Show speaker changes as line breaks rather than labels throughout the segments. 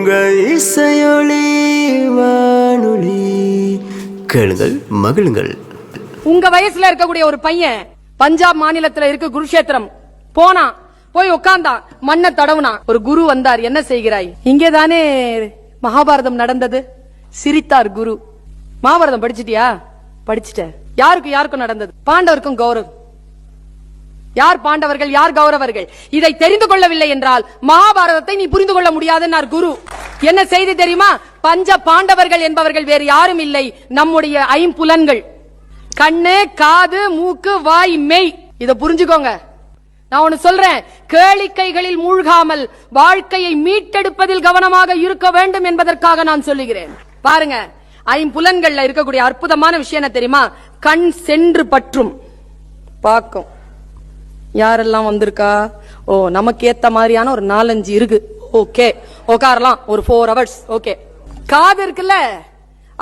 உங்க இசையொளி வானொலி கேளுங்கள் மகிழுங்கள்.
உங்க வயசுல இருக்கக்கூடிய ஒரு பையன் பஞ்சாப் மாநிலத்துல இருக்க குருஷேத்திரம் போனா, போய் உட்கார்ந்தான், மண்ணை தடவுனா. ஒரு குரு வந்தார், என்ன செய்கிறாய்? இங்கேதானே மகாபாரதம் நடந்தது. சிரித்தார் குரு. மகாபாரதம் படிச்சிட்டியா? படிச்சுட்ட. யாருக்கும் நடந்தது? பாண்டவருக்கும் கௌரவம். யார் பாண்டவர்கள், யார் கௌரவர்கள்? இதை தெரிந்து கொள்ளவில்லை என்றால் மகாபாரதத்தை நீ புரிந்து கொள்ள முடியாதுன்னார் குரு. என்ன செய்தி தெரியுமா? பஞ்ச பாண்டவர்கள் என்பவர்கள் வேறு யாரும் இல்லை, நம்முடைய ஐம்புலன்கள். கண்ணு, காது, மூக்கு, வாய், மெய். இத புரிஞ்சுக்கோங்க. நான் ஒன்னு சொல்றேன், கேளிக்கைகளில் மூழ்காமல் வாழ்க்கையை மீட்டெடுப்பதில் கவனமாக இருக்க வேண்டும் என்பதற்காக நான் சொல்லுகிறேன். பாருங்க, ஐம்புலன்கள்ல இருக்கக்கூடிய அற்புதமான விஷயம் என்ன தெரியுமா? கண் சென்று பற்றும், பார்க்கும். யாரெல்லாம் வந்திருக்கா? ஓ, நமக்கு ஏத்த மாதிரியான ஒரு 4-5 இருக்கு. ஓகே, உட்காரலாம் ஒரு 4 hours. ஓகே. காது இருக்குல்ல,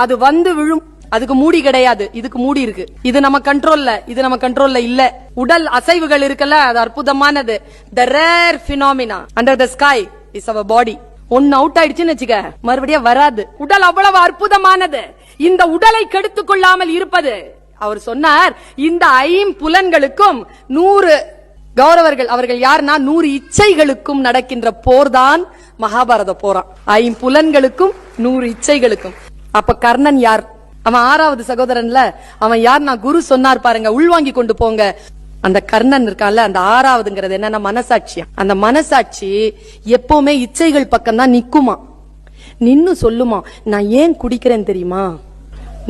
அது வந்து விழும். அதுக்கு மூடி கிடையாது, இதுக்கு மூடி இருக்கு. இது நம்ம கண்ட்ரோல்ல, இது நம்ம கண்ட்ரோல்ல இல்ல. உடல் அசைவுகள் இருக்குல்ல, அது அற்புதமானது. The rare phenomena under the sky is our body. ஒன்னு அவுட் ஆயிடுச்சுன்னு வச்சுக்க, மறுபடியும் வராது. உடல் அவ்வளவு அற்புதமானது. இந்த உடலை கெடுத்துக் கொள்ளாமல் இருப்பது. அவர் சொன்னார், இந்த ஐம்புலன்களுக்கும் 100 கௌரவர்கள். அவர்கள் யாருன்னா 100 இச்சைகளுக்கும் நடக்கின்ற போர்தான் மகாபாரத போரான். ஐம்புலன்களுக்கும் 100 இச்சைகளுக்கும். அப்ப கர்ணன் யார்? அவன் 6வது சகோதரன்ல. அவன் யார்? நான் குரு சொன்னார் பாருங்க, உள்வாங்கி கொண்டு போங்க. அந்த கர்ணன் இருக்கான்ல, அந்த 6வதுங்கிறது என்னன்னா மனசாட்சி. அந்த மனசாட்சி எப்பவுமே இச்சைகள் பக்கம் தான் நிக்குமா. நின்னு சொல்லுமா, நான் ஏன் குடிக்கிறேன் தெரியுமா?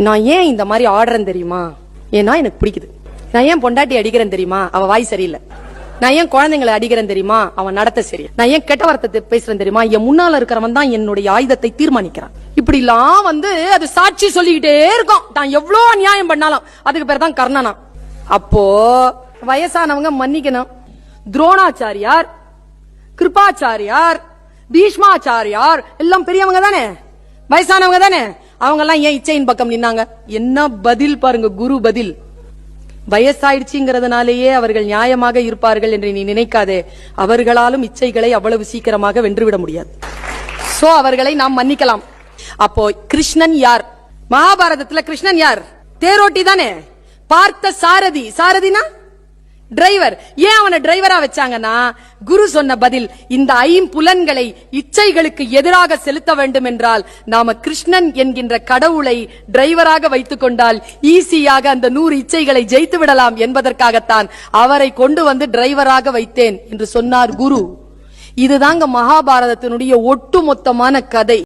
நான் ஏன் இந்த மாதிரி ஆடுறேன் தெரியுமா? ஏன்னா எனக்கு பிடிக்குது. நான் ஏன் பொண்டாட்டி அடிக்கிறேன் தெரியுமா? அவ வாய் சரியில்லை. நான் ஏன் குழந்தைங்களை அடிக்கிறேன் தெரியுமா? அவன் நடத்த சரியா. நான் ஏன் கெட்ட வார்த்தை பேசுறேன் தெரியுமா? என் முன்னால இருக்கிறவன் தான் என்னுடைய ஆயுதத்தை தீர்மானிக்கிறான். இப்படி எல்லாம் அது சாட்சி சொல்லிக்கிட்டே இருக்கும். தான் எவ்வளவு அநியாயம் பண்ணாலும். அதுக்கு பேர் தான் கர்ணனா. அப்போ வயசானவங்க மன்னிக்கணும். துரோணாச்சாரியார், கிருபாச்சாரியார், பீஷ்மாச்சாரியார் எல்லாம் பெரியவங்க தானே, வயசானவங்க தானே. அவங்க எல்லாம் ஏன் இச்சையின் பக்கம் நின்னாங்க? என்ன பதில் பாருங்க, குரு பதில். வயசாயிடுச்சுங்கிறதுனாலேயே அவர்கள் நியாயமாக இருப்பார்கள் என்று நீ நினைக்காதே. அவர்களாலும் இச்சைகளை அவ்வளவு சீக்கிரமாக வென்றுவிட முடியாது. சோ அவர்களை நாம் மன்னிக்கலாம். அப்போ கிருஷ்ணன் யார்? மகாபாரதத்துல கிருஷ்ணன் யார்? தேரோட்டி தானே. பார்த்த சாரதி. சாரதினா டிரைவர். ஏன் அவனை டிரைவரா வச்சாங்கன்னா, குரு சொன்ன பதில், இந்த ஐம்புலன்களை இச்சைகளுக்கு எதிராக செலுத்த வேண்டும் என்றால் நாம கிருஷ்ணன் என்கின்ற கடவுளை டிரைவராக வைத்துக் கொண்டால் ஈஸியாக அந்த 100 இச்சைகளை ஜெயித்து விடலாம் என்பதற்காகத்தான் அவரை கொண்டு வந்து டிரைவராக வைத்தேன் என்று சொன்னார் குரு. இதுதாங்க மகாபாரதத்தினுடைய ஒட்டுமொத்தமான கதை.